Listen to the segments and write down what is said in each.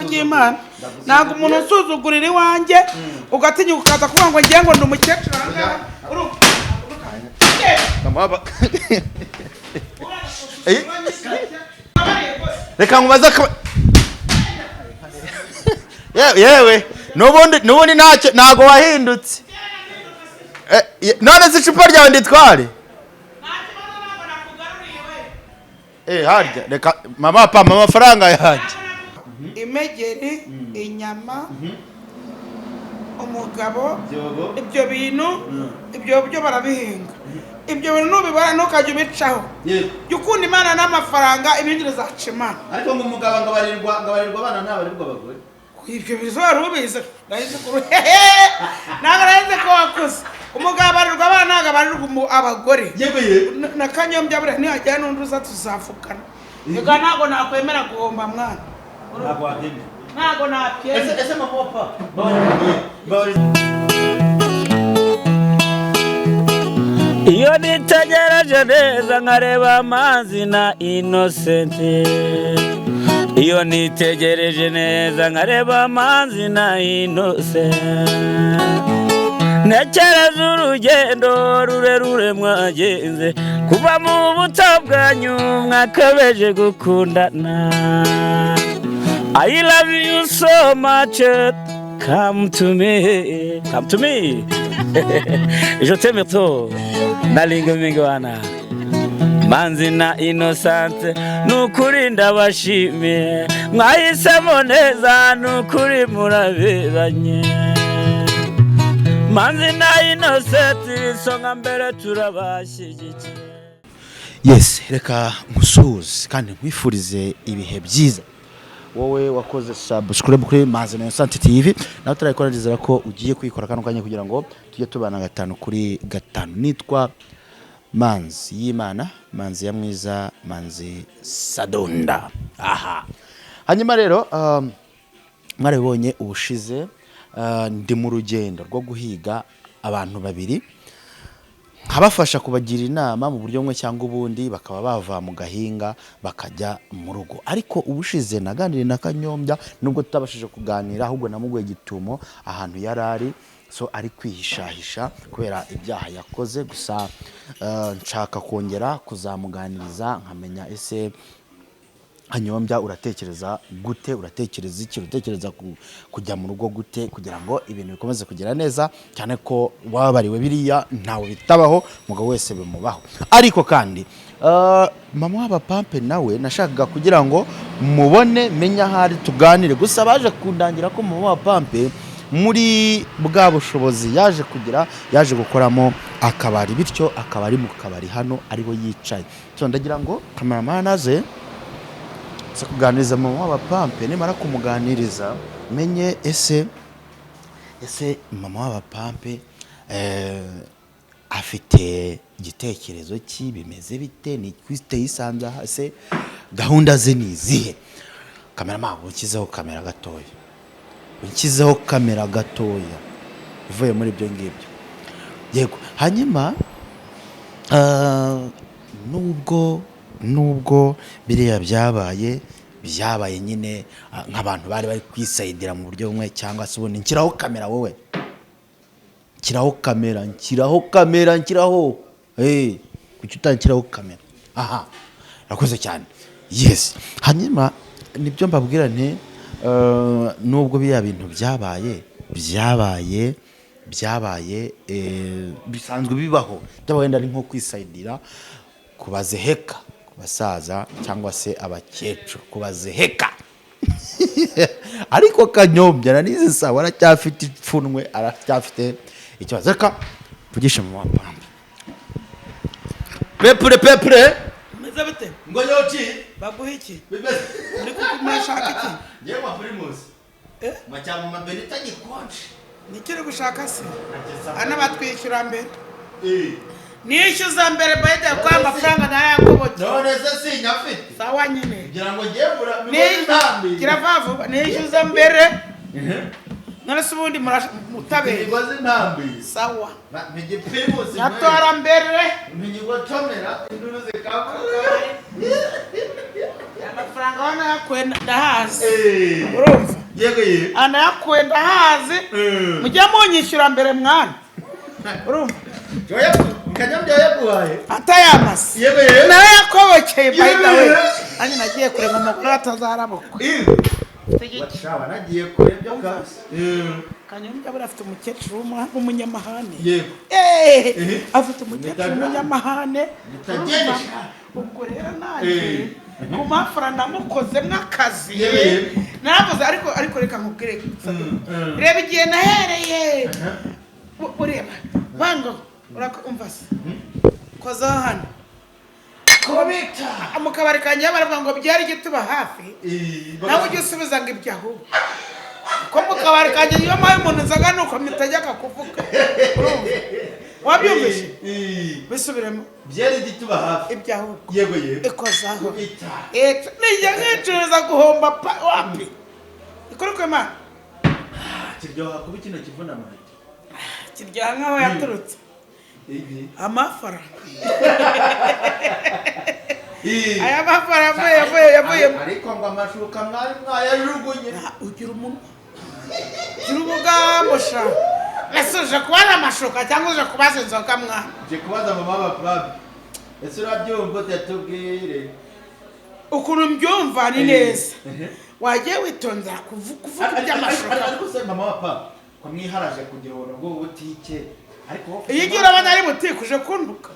ry'Imana ntabwo umuntu usuzugurira iwanjye ugatinyuka ukaza kuvuga ngo ngiye ngo ndi umukecuru ahangaha reka nkubaza yewe nubundi ntacyo ntago wahindutse none se icupa ryawe nditware harya reka mama papa amafaranga yanjye imegeri inyama umugabo ibyo bintu ibyo byo barabihinga ibyo bintu nubibara ntukajya ubicaho jya ukunda Imana n'amafaranga ibindi bizaca Imana ariko ngo umugabo ngabarirwa abana ntabarirwa abagore ibyo bizora ubizi nahise ntabwo nahise ko wakuze umugabo abarirwa abana ntabwo abarirwa abagore na Kanyombya buriya nihagera n'undi uza tuzavugana reka ntabwo nakwemera guhomba mwana ntabwo wabyemera ntabwo nabyemera ese mama papa iyo nitegereje neza nkareba amazi na Innocent iyo nitegereje neza nkareba amazi na Innocent ntekereza urugendo rurerure mwagenze kuva mu buto bwanyu mwakabeje gukundana I love you so much come to me je t'aime trop nalinga mingi wana Manzi na Innocent nukuri ndabashimiye mwahisemo neza nukuri muraberanye Manzi na Innocent isonga mbere turabashyigikiye. Yes, reka nkusuhuze kandi nkwifurize ibihe byiza wowe wakoze subscribe kuri Manzi na Innocent TV nawe turayikorera ko ugiye kwikora kano kanya kugira ngo tujye tubana 5 kuri 5 nitwa Manzi y'Imana Manzi ya mwiza Manzi Sadonda aha hanyuma rero mwarabonye ubushize ndi mu rugendo rwo guhiga abantu babiri nkabafasha kubagira inama mu buryo bumwe cyangwa ubundi bakaba bava mu gahinga bakajya mu rugo ariko ubushize naganiriye na Kanyombya nubwo tutabashije kuganira ahubwo namuguye gitumo ahantu yarari so ari kwihishahisha kubera ibyaha yakoze gusa nshaka kongera kuzamuganiriza nkamenya ese Kanyombya uratekereza gute uratekereza iki uratekereza kujya mu rugo gute kugira ngo ibintu bikomeze kugira neza cyane ko wabariwe biriya ntawe bitabaho mugabo wese bimubaho ariko kandi mama w'abapampe nawe nashakaga kugira ngo mubone menya hari tuganire gusa baje kundangira ko mama w'abapampe muri bwa bushobozi yaje gukoramo akabari bityo akabari mu kabari hano ariho yicaye cyo ndagira ngo cameraman aze kuganiriza mama w'abapampe nimara kumuganiriza menye ese mama w'abapampe afite igitekerezo ki bimeze bite ni kwiste yisanza hase gahunda ze nizihe cameraman ukizeho kamera gatoya uvuye muri ibyo ngibyo yego hanyuma nubwo biriya byabaye nyine nk'abantu bari kwisayidira mu buryo bumwe cyangwa se ubundi nkiraho kamera wowe nkiraho kamera kuki utankiraho kamera aha rakoze cyane yes hanyuma nibyo mbabwira nti nubwo biriya bintu byabaye bisanzwe bibaho wenda ari nko kwisayidira kubazeheka basaza cyangwa se abakecuru kubazeheka ariko Kanyombya nanize sawa aracyafite ipfunwe aracyafite ikibazo reka tugishe mu wapamba pepure meze bite ngo yoti baguha iki bimeze uri kumashaka iki yewe wa primus macyamu mabenita gikonje nikiri gushaka se ana batwishyura mbere nishyuza mbere bayede kwa amafaranga nayakoboke none se sinyafite sawa nyine kugira ngo ngebura ntambi kiravavu nishyuza mbere none se ubundi mutabere igoze ntambi sawa ntigiprimus natora mbere ntigigotomera induruze kavuka amafaranga wana yakwenda ndahazi urumva yego ye anayakuye ndahazi mujya munyishyura mbere mwana urumva Kanyambya yaguhaye atayamase yego ye nawe yakobokeye by the way nanjye nagiye kureba umugore atazarabukwa Wachaba nagiye kure byo kasi Kanyombya bari afite umukecuru w'umunyamahane yego afite umukecuru w'umunyamahane ubwo rero nanjye ku mafaranga namukoze mw'akazi navuze ariko reka nkubwire reba igihe nahereye ureba bango urakumva se koza hano kubita mu kabari kanjye baravuga ngo byari gituba hafi nawe ujye usubiza ngo ibyo ahubwo ko mu kabari kanjye iyo mpaye umuntu nzaga nuko mitajyaga kuvuga wabyumvise bisubiremo byari gituba hafi ibyo ahubwo yego yego ikozaho nijya nkicuruza guhomba wapi ikora ko imana kiryoha kuba kino kivuna amahita kiryoha nk'aho yaturutse amafaranga aya mafaranga yavuye ariko ngo amashuka mwari mwayajugunye ugira umuntu gira umugambo sha nasuje kubaza amashuka cyangwa uje kubaza inzoga mwana je kubaza mama bababi ese urabyumva utatubwire ukuntu mbyumva ni neza wagiye witonda kuvuga iby'amashuka ariko se mama papa ko mwiharaje kugira ngo butike ariko iyi gira abana ari butike uje kunduka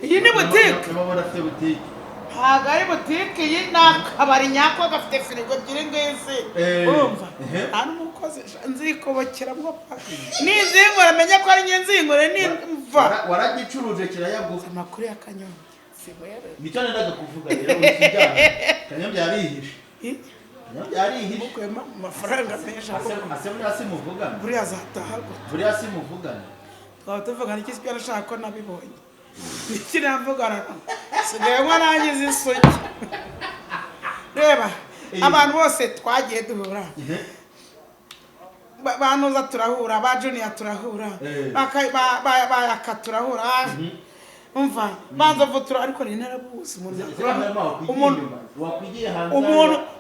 iyi ni butike mama afite butike ntabwo ari butike iyi ni akabari nyako gafite firigo ebyiri ngizi urumva nta n'umukozi nzikobokeramo nizingura menye ko ari njye nzingure nimva waragicuruje kirayaguha amakuru ya Kanyombya simwere nicyo nendaga kuvuga rero ukijyana Kanyombya yarihishe Kanyombya yarihishe mukuyemo amafaranga menshi ase muvugana buriya azataha buriya si muvugana twaba tuvugana iki sibyo arashaka ko nabibonye iki namvugana sigaye ngo nangize isugi reba abantu bose twagiye duhura banuza turahura ba junior turahura bayaka turahura umva banza vutura ariko ni narabuze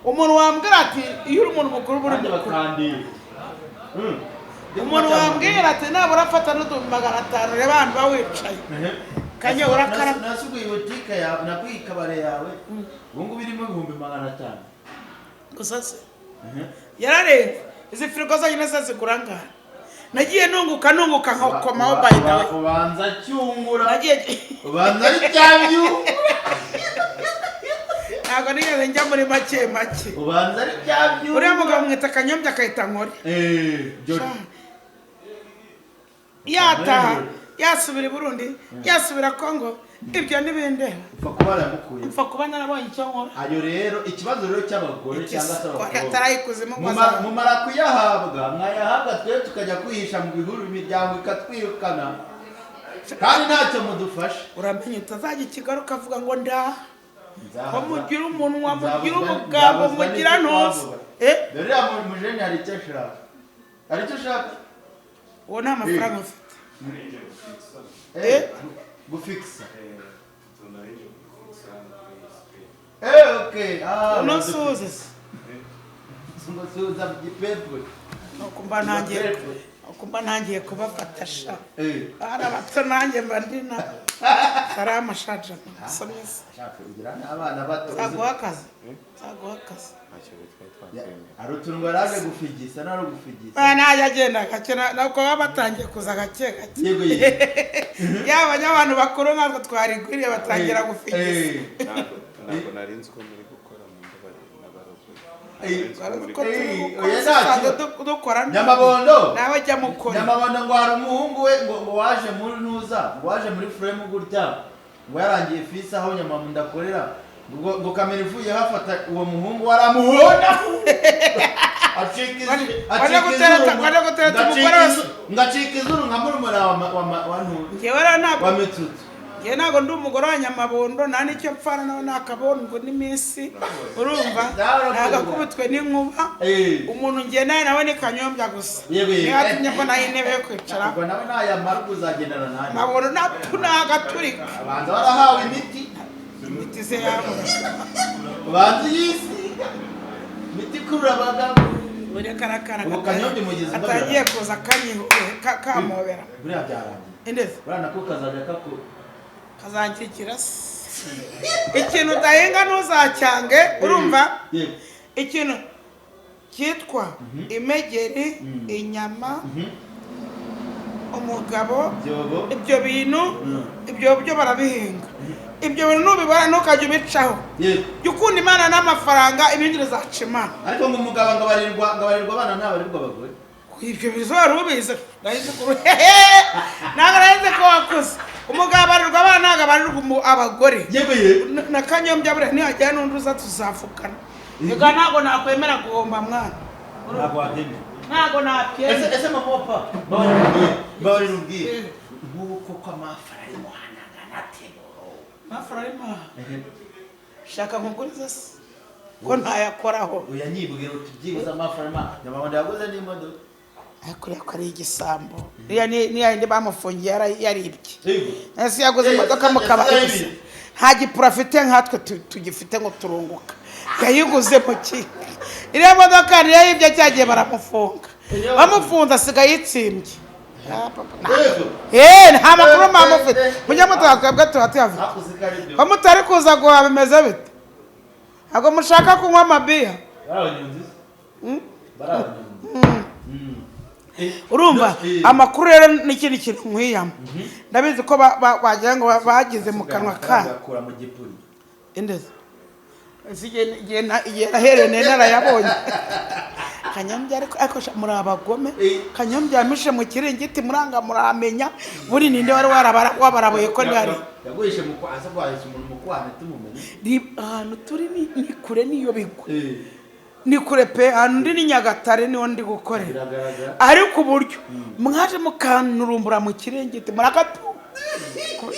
umuntu wambwira ati iyo uri umuntu mukuru buri umuntu wambwira ati nabura afata n'udumbi 500 reba abantu bawicaye kanye urakara nasuguye butike yawe nakwikabare yawe ubungu birimo 500 gusa se yarare izi firigo zanyine zazigura ngara nagiye nunguka nkokomaho by the way ubanza cyungura nagiye ubanza ari cyamyu ntabwo nigeze njya muri make ubanza ari cyamyu uriya mugabo mwita Kanyombya akahita nkore yataha yasubira i Burundi yasubira Kongo ibyo n'ibindi upfa kuba narabonye icyo nkora ayo rero ikibazo rero cy'abagore cyangwa se abakobwa mumara kuyahabwa mwayahabwa twe tukajya kwihisha mu bihuru imiryango ikatwirukana kandi ntacyo mudufasha uramenye utazajya ikigaruka avuga ngo ndaha ko mugira umunwa mugira umugambo mugira ntuzi dore ya mujeni hari icyo ashaka uwo nta mafaranga ufite gufixa okay unosuze suza gipepe kumba nangiye kubafata sha ara bato nanjye mbandina ari amashaje somyese ugira n'abana bato zaguhakaze arutungo raje gufigisa naro gufigisa naje agenda gakena nako batangiye kuza gake yego yaba abantu bakuru nkatwe twarigwiriye batangira gufigisa ntabwo narinzi ko muri gukora mu ndabari n'abarozi Nyamabondo nawe jya mukora Nyamabondo ngo hari umuhungu we ngo waje muri ntuza ngo waje muri frame gutya ngo yarangiye fisi aho Nyamabondo akorera ngo kamera ivuye hafata uwo muhungu waramuhonda ngacika izuru nka murumuna wa ntuza wa Mitsutsu ngewe ntabwo ndi umugore wa Nyamabondo nta n'icyo mpfana nawe nakabondwa n'iminsi urumva ntagakubitwe n'inkuba umuntu ngiye nawe ni Kanyombya gusa niba atumye ko nayo intebe yo kwicara ubwo nawe nayamara uzagendana nanjye Nyamabondo nagaturika abanza warahawe imiti se yabo banzi y'isi imiti kurura abagabo uri karakara ubu kanyombye mugeze atagiye kuza kamobera buriya byarangiye indeze burana ko kazajya kazangirikira ikintu udahinga ntuzacyange urumva ikintu cyitwa imegeri inyama umugabo ibyo bintu ibyo byo barabihinga ibyo bintu nubibona ntukajya ubicaho jya ukunda imana n'amafaranga ibindi bizaca imana ariko ngo umugabo ngabarirwa abana ntabarirwa abagore ibyo bizora ubizi nahise ntabwo nahise ko wakuze umugabo abarirwa abana ntabwo abarirwa abagore na kanyombya buriya ntihajyana n'undi uza tuzafukana reka ntabwo nakwemera guhomba mwana ntabwo wabyemera ntabwo nabyemera ese mama wa papa babarira ubwire nk'uko ko amafara arimo hanagana teboro amafara arimo shaka nkugurize se ko ntayakoraho uyanyibwira uti byibuze amafara arimo nyamabandi yaguze n'imodoka kuriya ko ari igisambo niya yindi bamufungiye yaribye ese yaguze imodoka mu kabari gusa nta gipuro afite nkatwe tugifite ngo turunguka yayiguze mu ki iriya modoka niyo yibye cyagiye baramufunga bamufunze asigaye yitsimbye nta makuru mpamufite mujya mutaka tuba tuyafite ko mutari kuza guhaha bimeze bite ntabwo mushaka kunywa amabiya urumva amakuru rero n'ikindi kintu nkwiyama ndabizi ko bagira ngo bagize mu kanwa kanyu indeze igihe nahereye narayabonye kanyombya ariko muri abagome kanyombya yamishe mu kiringiti muranga muramenya buri ninde wari wabarabuye ko ntihari yaguhishe mu kwaza kwahise umuntu mu kwana tumumenye ahantu turi ni kure niyo bigwa ni kure pe ahantu ndi ni Nyagatare niho ndi gukorera ariko uburyo mwaje mukanurumbura mu kiringiti murakatu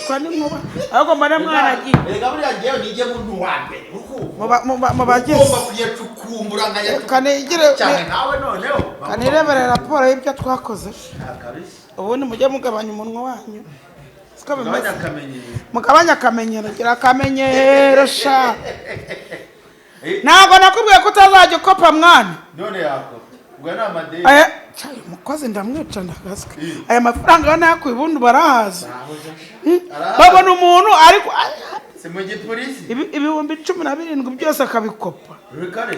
kwani nkuba ahubwo mbona mwaragiye erega buriya ngewe nijye muntu wa mbere mu bageze ugomba kujya cukumbura nkajya kanigire cyane nawe noneho kanirebere raporo y'ibyo twakoze ubundi mujye mugabanya umunwa wanyu siko bimeze mugabanya akamenyero gira akamenyero sha ntabwo nakubwiye ko utazajya ukopa mwana none yakopa ubwo ni amadeni umukozi ndamwica ndakaswe aya mafaranga nayakuye ubundi barahaza babona umuntu ariko si mu gipolisi ibihumbi 17 byose akabikopa kandi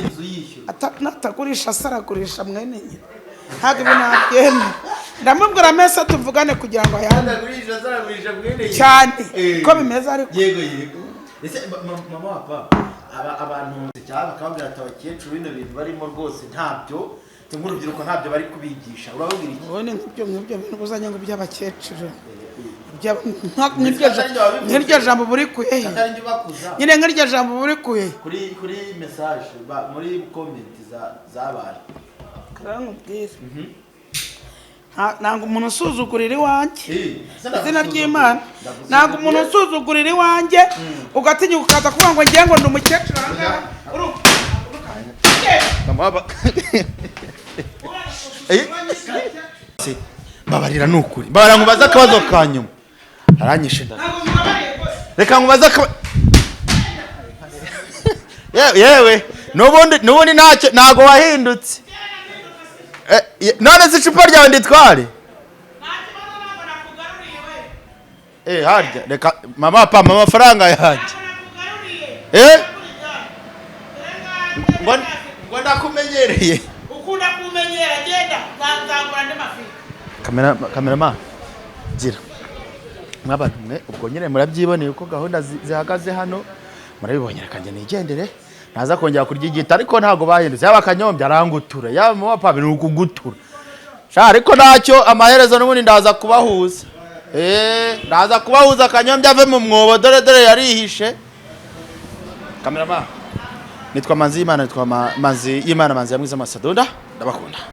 inzu yishyura natagurisha asaragurisha mwene nyine ntabwo ibi nabyemera ndamubwira mese tuvugane kugira ngo ayanagurisha asaragurisha mwene nyine cyane ko bimeze ariko yego ese mama wa papa abantu cyaba bakabwira ati abakecuru bino bintu barimo rwose ntabyo nk'urubyiruko ntabyo bari kubigisha urababwira iki ubone nk'ibyo bintu buzanye ngo by'abakecuru nk'iryo jambo buri kuye nyine nk'iryo jambo buri kuye kuri message muri comment zabaye karamubwira ntabwo umuntu usuzugurira iwanjye izina ry'Imana ntabwo umuntu usuzugurira iwanjye ugatinya ukaza kuvuga ngo ngiye ngo ndi umukecuru ahangaha babarira ni ukuri babarira nkubaze akabazo ka nyuma aranyishe nda reka nkubaze yewe n'ubundi ntacyo ntabwo wahindutse none se icupa ryawe nditware harya reka mama papa amafaranga yanjye ngo ndakumenyereye ukunda kumenyera genda nzangura ndi mafika kameraman gira mw'abantu mwe ubwo nyine murabyiboneye uko gahunda zihagaze hano murabibonye reka njye nigendere naza kongera kurya igita ariko ntago bahindutse yaba kanyombya arangutura yaba mama papa ni ukugutura ariko ntacyo amaherezo n'ubundi ndaza kubahuza ndaza kubahuza kanyombya ave mu mwobo dore yarihishe kameraman nitwa Manzi y'Imana ya Mwiza Masadonda ndabakunda.